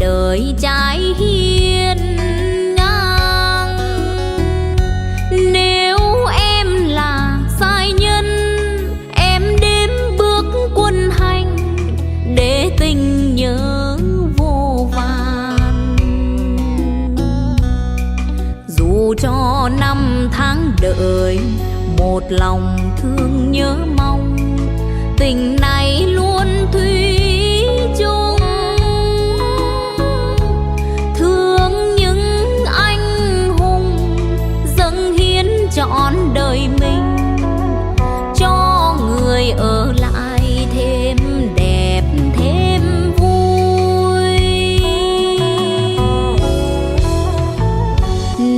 đời trái hiên ngang. Nếu em là sai nhân, em đếm bước quân hành để tình nhớ vô vàn. Dù cho năm tháng đợi, một lòng thương nhớ mong, tình này luôn thủy chung. Thương những anh hùng dâng hiến trọn đời mình, cho người ở lại thêm đẹp thêm vui.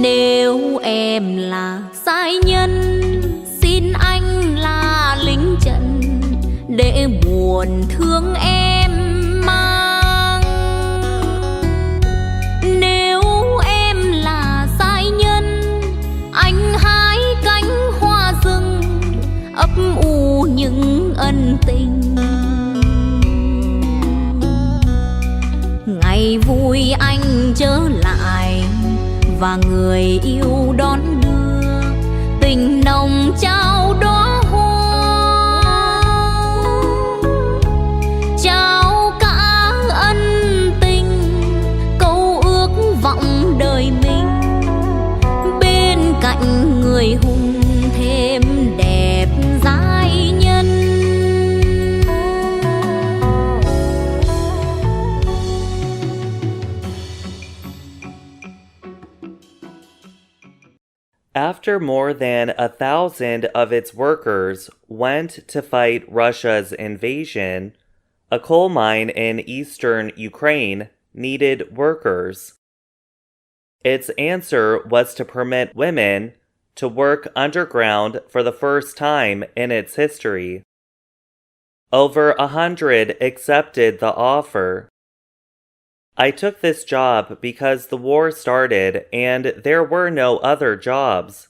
Nếu em là sai nhân, xin anh là lính trận để buồn thương em mang. Nếu em là sai nhân, anh hái cánh hoa rừng ấp ủ những ân tình. Ngày vui anh trở lại và người yêu đón đưa, tình nồng trao đóa hoa, trao cả ân tình, câu ước vọng đời mình. Bên cạnh người hùng thêm đẹp giai nhân. After more than 1,000 of its workers went to fight Russia's invasion, a coal mine in eastern Ukraine needed workers. Its answer was to permit women to work underground for the first time in its history. Over 100 accepted the offer. I took this job because the war started and there were no other jobs,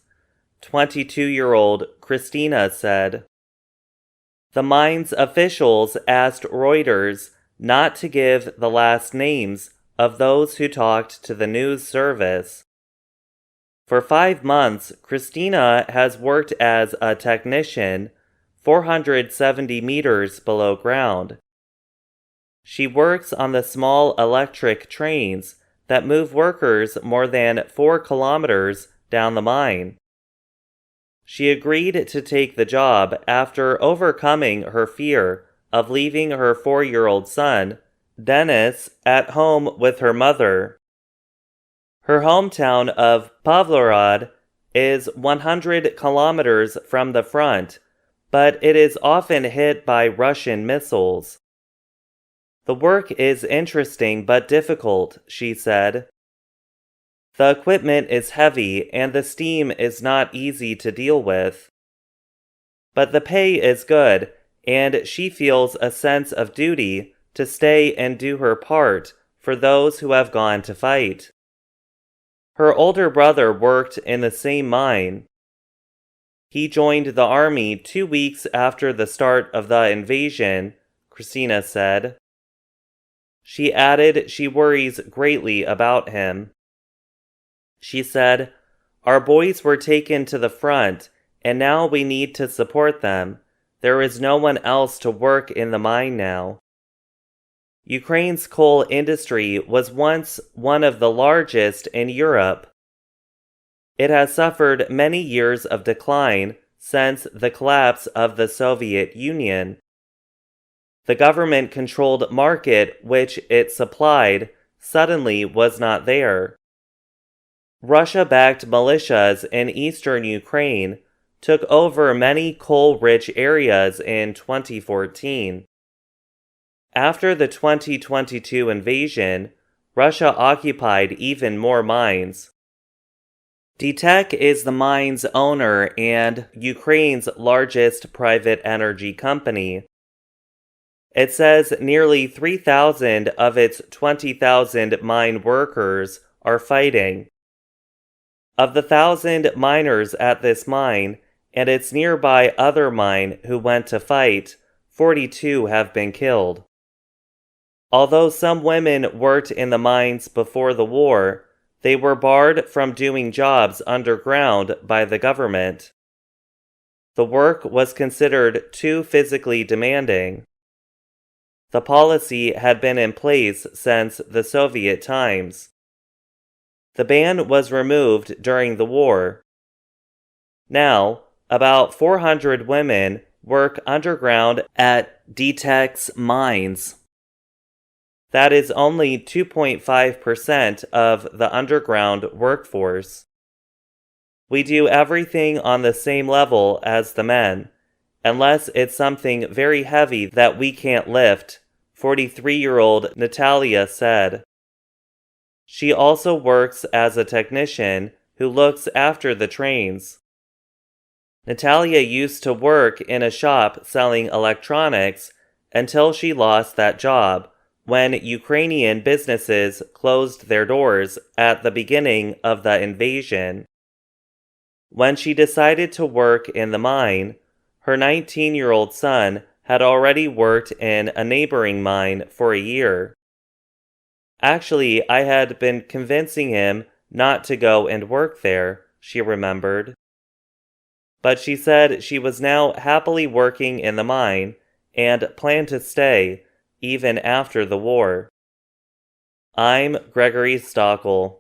22-year-old Christina said. The mine's officials asked Reuters not to give the last names of those who talked to the news service. For 5 months, Christina has worked as a technician 470 meters below ground. She works on the small electric trains that move workers more than 4 kilometers down the mine. She agreed to take the job after overcoming her fear of leaving her 4-year-old son, Dennis, at home with her mother. Her hometown of Pavlorad is 100 kilometers from the front, but it is often hit by Russian missiles. The work is interesting but difficult, she said. The equipment is heavy and the steam is not easy to deal with. But the pay is good, and she feels a sense of duty to stay and do her part for those who have gone to fight. Her older brother worked in the same mine. He joined the army 2 weeks after the start of the invasion, Christina said. She added she worries greatly about him. She said, "Our boys were taken to the front, and now we need to support them. There is no one else to work in the mine now." Ukraine's coal industry was once one of the largest in Europe. It has suffered many years of decline since the collapse of the Soviet Union. The government-controlled market which it supplied suddenly was not there. Russia-backed militias in eastern Ukraine took over many coal-rich areas in 2014. After the 2022 invasion, Russia occupied even more mines. DTEK is the mine's owner and Ukraine's largest private energy company. It says nearly 3,000 of its 20,000 mine workers are fighting. Of the 1,000 miners at this mine and its nearby other mine who went to fight, 42 have been killed. Although some women worked in the mines before the war, they were barred from doing jobs underground by the government. The work was considered too physically demanding. The policy had been in place since the Soviet times. The ban was removed during the war. Now, about 400 women work underground at DTEK's mines. That is only 2.5% of the underground workforce. We do everything on the same level as the men, unless it's something very heavy that we can't lift, 43-year-old Natalia said. She also works as a technician who looks after the trains. Natalia used to work in a shop selling electronics until she lost that job when Ukrainian businesses closed their doors at the beginning of the invasion. When she decided to work in the mine, her 19-year-old son had already worked in a neighboring mine for a year. Actually, I had been convincing him not to go and work there, she remembered. But she said she was now happily working in the mine and planned to stay even after the war. I'm Gregory Stachel.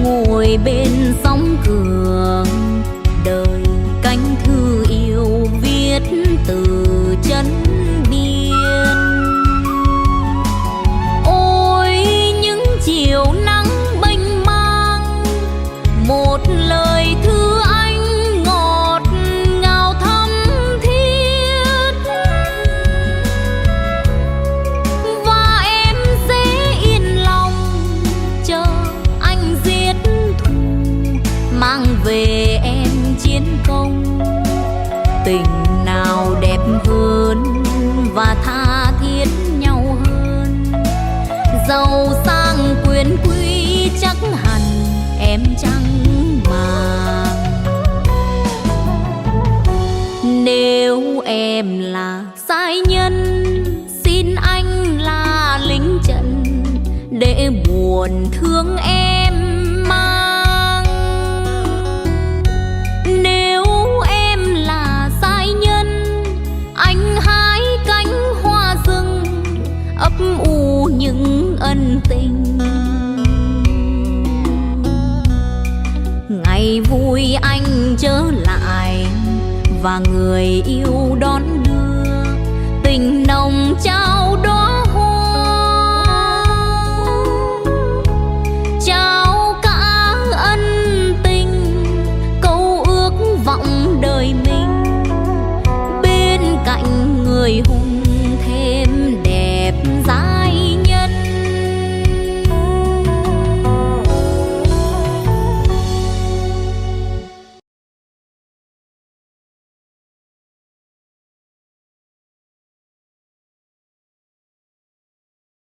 Ngồi bên sóng cường, đời cánh thư yêu viết từ chân biên. Ôi những chiều nắng mênh mang, một lời thư anh ngọt ngào thắm thiết, và em sẽ yên lòng chờ anh giết thù, mang về em chiến công. Tình nào đẹp hơn và tha thiết nhau hơn, giàu sang quyền quý chắc hẳn em chẳng màng. Nếu em là sai nhân, xin anh là lính trận để buồn thương em mang. Nếu em là sai nhân, anh hái cánh hoa rừng ấp ủ những ân tình. Ngày vui anh trở lại và người yêu đón đưa, tình nồng trao đón.